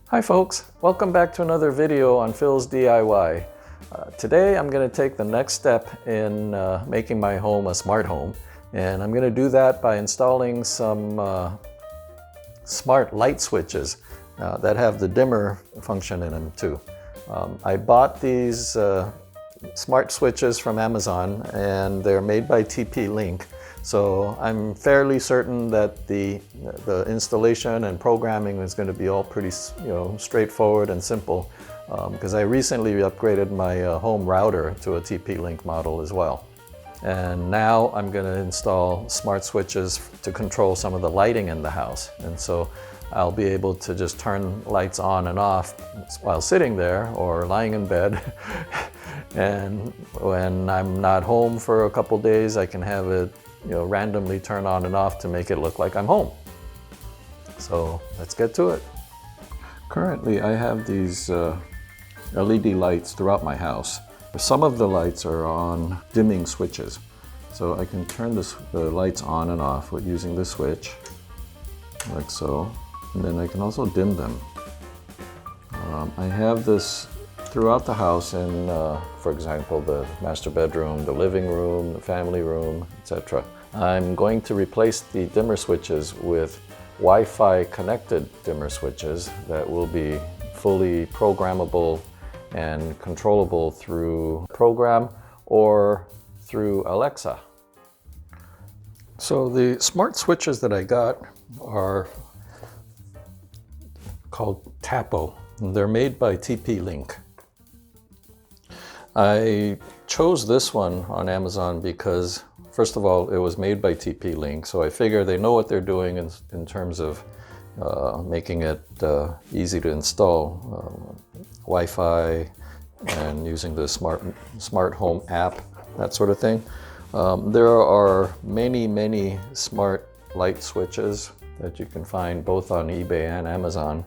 Hi folks, welcome back to another video on Phil's DIY. Today I'm going to take the next step in making my home a smart home, and I'm going to do that by installing some smart light switches that have the dimmer function in them too. I bought these smart switches from Amazon, and they're made by TP-Link. So I'm fairly certain that the installation and programming is going to be all pretty, straightforward and simple, because I recently upgraded my home router to a TP-Link model as well. And now I'm going to install smart switches to control some of the lighting in the house. And so I'll be able to just turn lights on and off while sitting there or lying in bed. And when I'm not home for a couple days, I can have it randomly turn on and off to make it look like I'm home. So let's get to it. Currently I have these LED lights throughout my house. Some of the lights are on dimming switches. So I can turn the lights on and off with using this switch, like so. And then I can also dim them. I have this throughout the house in, for example, the master bedroom, the living room, the family room, etc. I'm going to replace the dimmer switches with Wi-Fi connected dimmer switches that will be fully programmable and controllable through program or through Alexa. So the smart switches that I got are called Tapo. They're made by TP-Link. I chose this one on Amazon because, first of all, it was made by TP-Link, so I figure they know what they're doing in terms of making it easy to install, Wi-Fi and using the smart home app, that sort of thing. There are many smart light switches that you can find both on eBay and Amazon.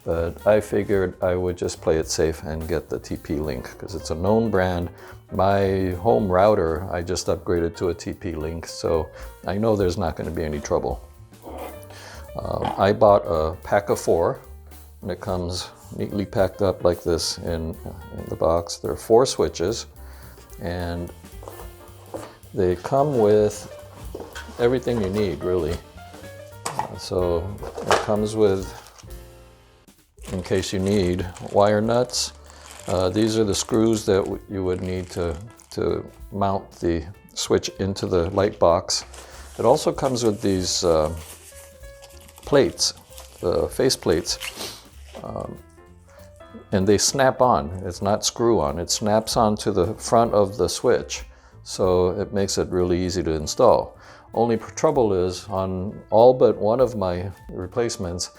But I figured I would just play it safe and get the TP-Link because it's a known brand. My home router, I just upgraded to a TP-Link, so I know there's not going to be any trouble. I bought a pack of 4, and it comes neatly packed up like this in the box. There are 4 switches, and they come with everything you need, really. So it comes with, in case you need, wire nuts. These are the screws that you would need to mount the switch into the light box. It also comes with these plates, the face plates, and they snap on. It's not screw on. It snaps onto the front of the switch, so it makes it really easy to install. Only trouble is on all but one of my replacements,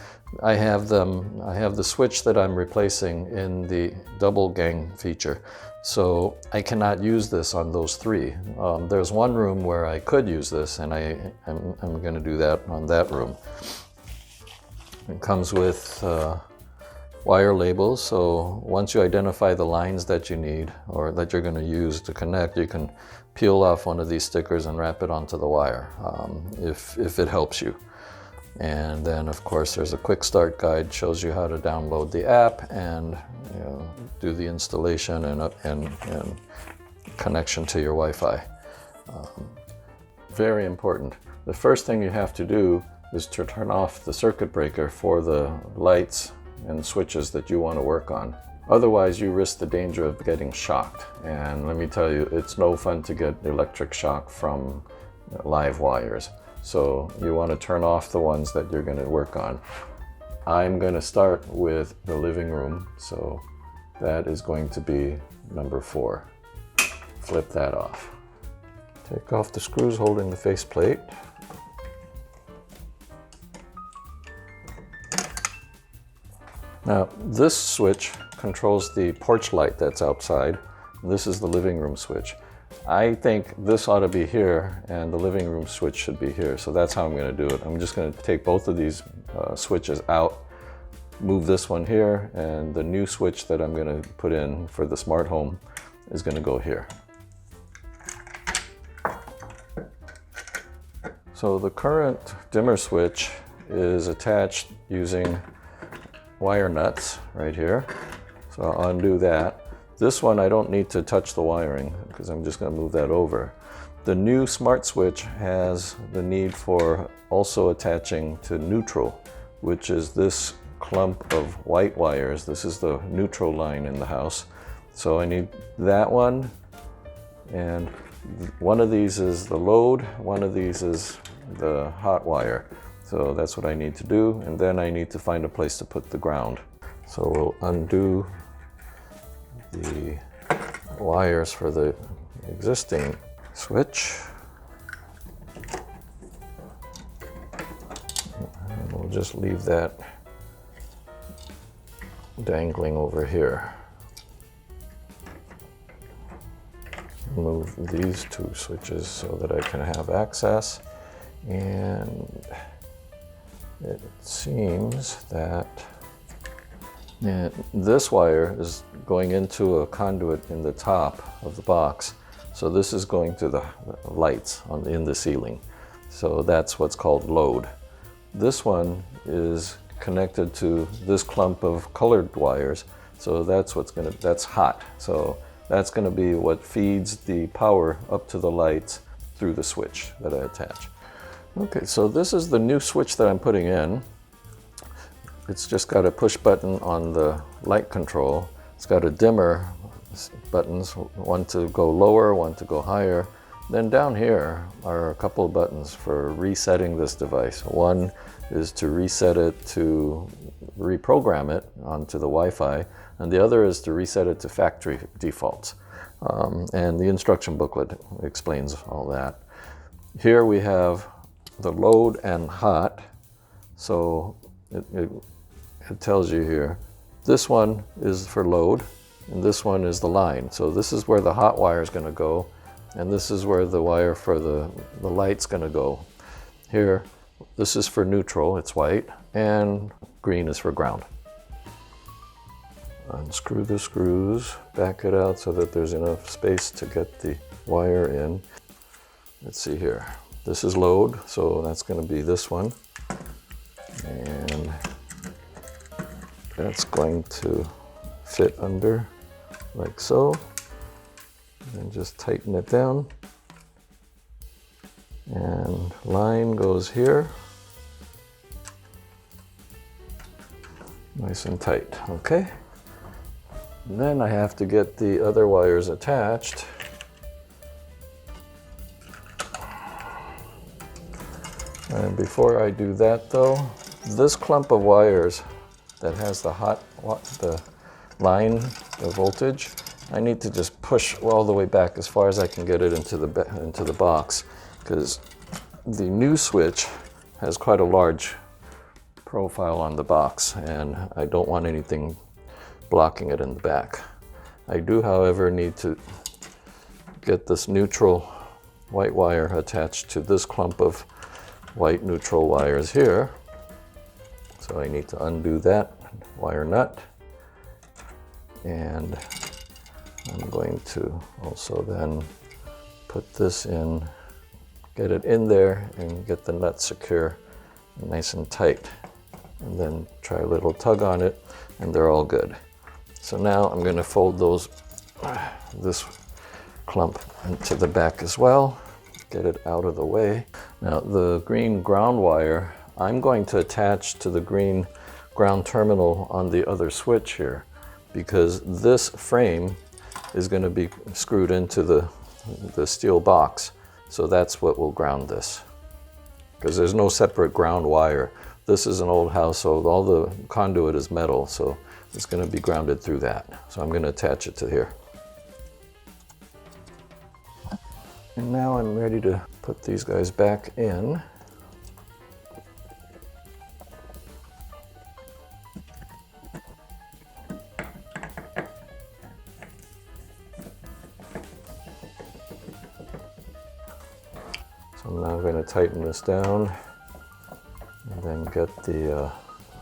I have the switch that I'm replacing in the double gang feature. So I cannot use this on those 3. There's one room where I could use this, and I'm going to do that on that room. It comes with wire labels, so once you identify the lines that you need or that you're going to use to connect, you can peel off one of these stickers and wrap it onto the wire, if it helps you. And then, of course, there's a quick start guide, shows you how to download the app and do the installation and connection to your Wi-Fi. Very important. The first thing you have to do is to turn off the circuit breaker for the lights and switches that you want to work on. Otherwise, you risk the danger of getting shocked. And let me tell you, it's no fun to get electric shock from live wires. So you want to turn off the ones that you're going to work on. I'm going to start with the living room, so that is going to be number 4. Flip that off. Take off the screws holding the faceplate. Now, this switch controls the porch light that's outside. This is the living room switch. I think this ought to be here, and the living room switch should be here. So that's how I'm going to do it. I'm just going to take both of these switches out, move this one here, and the new switch that I'm going to put in for the smart home is going to go here. So the current dimmer switch is attached using wire nuts right here. So I'll undo that. This one I don't need to touch the wiring because I'm just going to move that over. The new smart switch has the need for also attaching to neutral, which is this clump of white wires. This is the neutral line in the house. So I need that one, and one of these is the load, one of these is the hot wire. So that's what I need to do, and then I need to find a place to put the ground. So we'll undo the wires for the existing switch. And we'll just leave that dangling over here. Move these two switches so that I can have access. And it seems that this wire is going into a conduit in the top of the box. So this is going to the lights in the ceiling. So that's what's called load. This one is connected to this clump of colored wires. So that's hot. So that's going to be what feeds the power up to the lights through the switch that I attach. Okay, so this is the new switch that I'm putting in. It's just got a push button on the light control. It's got a dimmer buttons, one to go lower, one to go higher. Then down here are a couple of buttons for resetting this device. One is to reset it to reprogram it onto the Wi-Fi, and the other is to reset it to factory defaults. And the instruction booklet explains all that. Here we have the load and hot. So it tells you here, this one is for load, and this one is the line. So this is where the hot wire is going to go, and this is where the wire for the light's going to go. Here, this is for neutral, it's white, and green is for ground. Unscrew the screws, back it out so that there's enough space to get the wire in. Let's see here. This is load, so that's going to be this one. And that's going to fit under like so. And just tighten it down. And line goes here. Nice and tight, okay? And then I have to get the other wires attached. And before I do that though, this clump of wires that has the line, the voltage, I need to just push all the way back as far as I can get it into the box, because the new switch has quite a large profile on the box, and I don't want anything blocking it in the back. I do, however, need to get this neutral white wire attached to this clump of white neutral wires here. So I need to undo that wire nut, and I'm going to also then put this in, get it in there and get the nut secure and nice and tight, and then try a little tug on it and they're all good. So now I'm going to fold this clump into the back as well, get it out of the way. Now the green ground wire, I'm going to attach to the green ground terminal on the other switch here, because this frame is going to be screwed into the steel box. So that's what will ground this, because there's no separate ground wire. This is an old house, so all the conduit is metal, so it's going to be grounded through that. So I'm going to attach it to here. And now I'm ready to put these guys back in. So I'm now going to tighten this down and then get the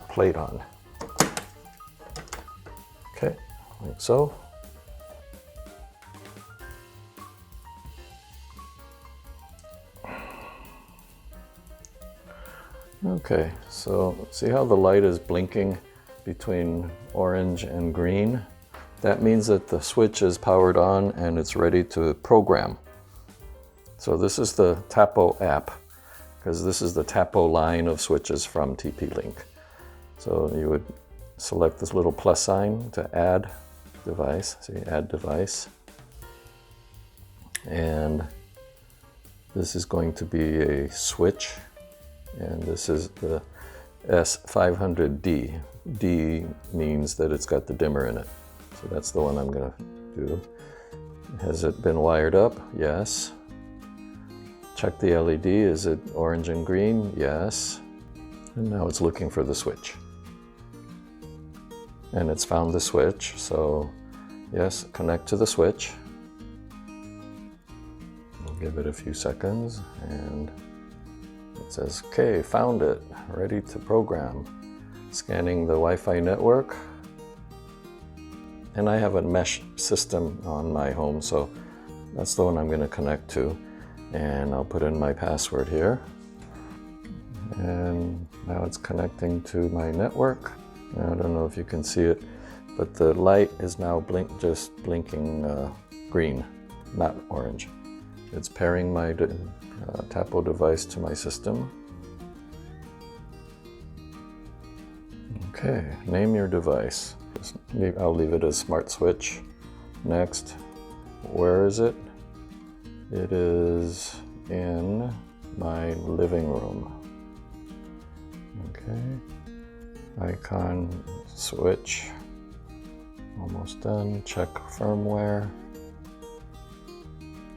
plate on. Okay, like so. Okay, so see how the light is blinking between orange and green. That means that the switch is powered on and it's ready to program. So this is the Tapo app, because this is the Tapo line of switches from TP-Link. So you would select this little plus sign to add device. See, add device. And this is going to be a switch. And this is the S500D. D means that it's got the dimmer in it. So that's the one I'm going to do. Has it been wired up? Yes. Check the LED. Is it orange and green? Yes. And now it's looking for the switch. And it's found the switch. So yes, connect to the switch. We'll give it a few seconds and it says, okay, found it, ready to program. Scanning the Wi-Fi network. And I have a mesh system on my home, so that's the one I'm going to connect to. And I'll put in my password here. And now it's connecting to my network. Now, I don't know if you can see it, but the light is now just blinking green, not orange. It's pairing my Tapo device to my system. Okay, name your device. I'll leave it as Smart Switch. Next, where is it? It is in my living room. Okay, icon switch. Almost done. Check firmware.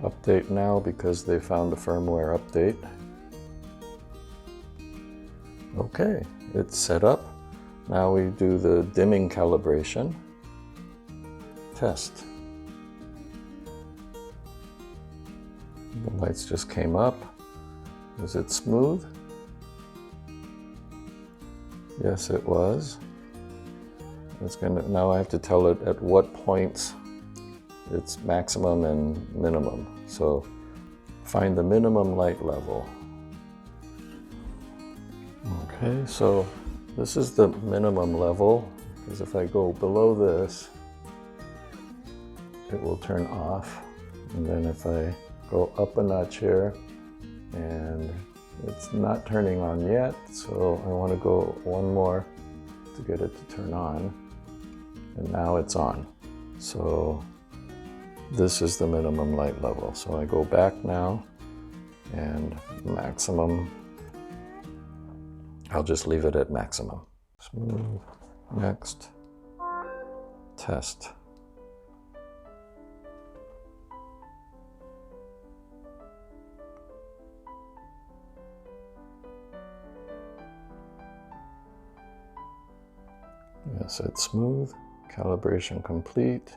Update now because they found the firmware update. Okay, it's set up. Now we do the dimming calibration. Test. The lights just came up. Was it smooth? Yes, it was. Now I have to tell it at what points it's maximum and minimum. So find the minimum light level. Okay, so this is the minimum level, because if I go below this, it will turn off. And then if I go up a notch here, and it's not turning on yet, so I want to go one more to get it to turn on. And now it's on. So this is the minimum light level. So I go back now, and maximum, I'll just leave it at maximum. Smooth, next, test. Yes, it's smooth, calibration complete,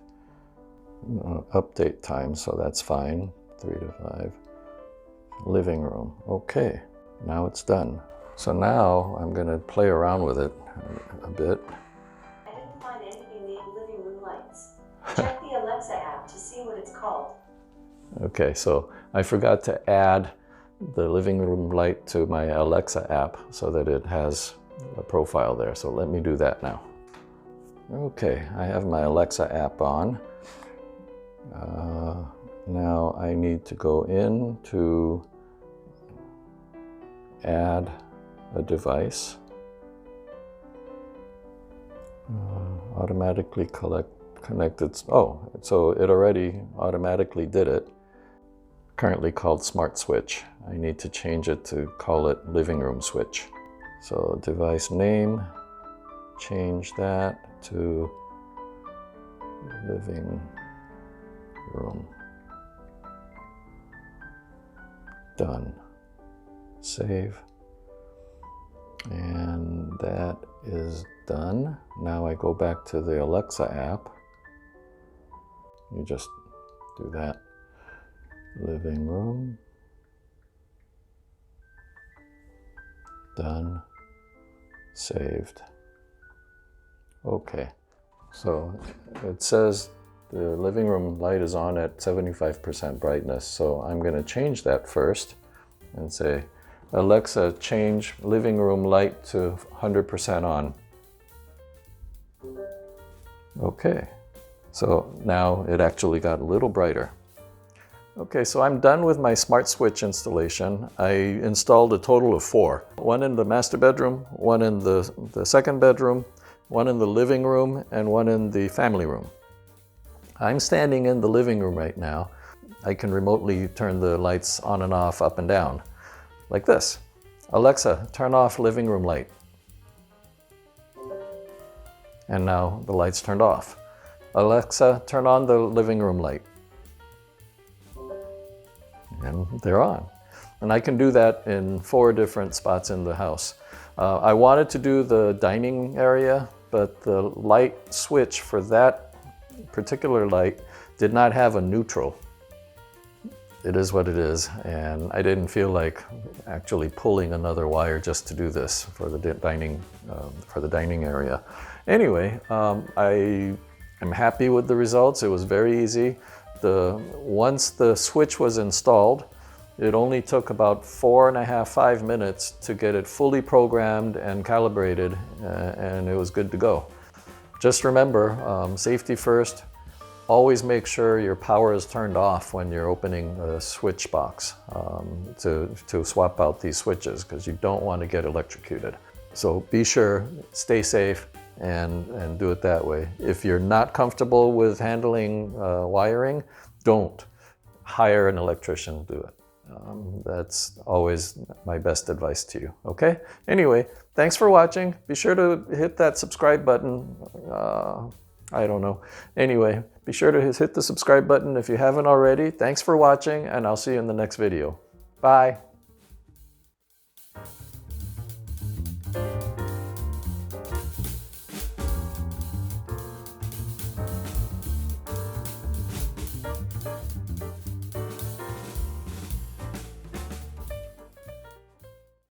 update time, so that's fine, 3 to 5. Living room, okay, now it's done. So now I'm going to play around with it a bit. I didn't find anything named living room lights. Check the Alexa app to see what it's called. Okay, so I forgot to add the living room light to my Alexa app so that it has a profile there. So let me do that now. Okay, I have my Alexa app on. Now I need to go in to add a device. Automatically connected. Oh, so it already automatically did it. Currently called Smart Switch. I need to change it to call it Living Room Switch. So device name, change that to Living Room. Done. Save. And that is done. Now I go back to the Alexa app. You just do that. Living room. Done. Saved. Okay. So it says the living room light is on at 75% brightness. So I'm going to change that first and say, Alexa, change living room light to 100% on. Okay, so now it actually got a little brighter. Okay, so I'm done with my smart switch installation. I installed a total of 4. One in the master bedroom, one in the second bedroom, one in the living room, and one in the family room. I'm standing in the living room right now. I can remotely turn the lights on and off, up and down, like this. Alexa, turn off living room light. And now the light's turned off. Alexa, turn on the living room light. And they're on. And I can do that in 4 different spots in the house. I wanted to do the dining area, but the light switch for that particular light did not have a neutral. It is what it is, and I didn't feel like actually pulling another wire just to do this for the dining area. Anyway, I am happy with the results. It was very easy. Once the switch was installed, it only took about 4.5, 5 minutes to get it fully programmed and calibrated, and it was good to go. Just remember, safety first. Always make sure your power is turned off when you're opening the switch box to swap out these switches, because you don't want to get electrocuted. So be sure, stay safe, and do it that way. If you're not comfortable with handling wiring, don't. Hire an electrician to do it. That's always my best advice to you, okay? Anyway, thanks for watching. Be sure to hit that subscribe button. I don't know. Anyway, be sure to hit the subscribe button if you haven't already. Thanks for watching, and I'll see you in the next video. Bye.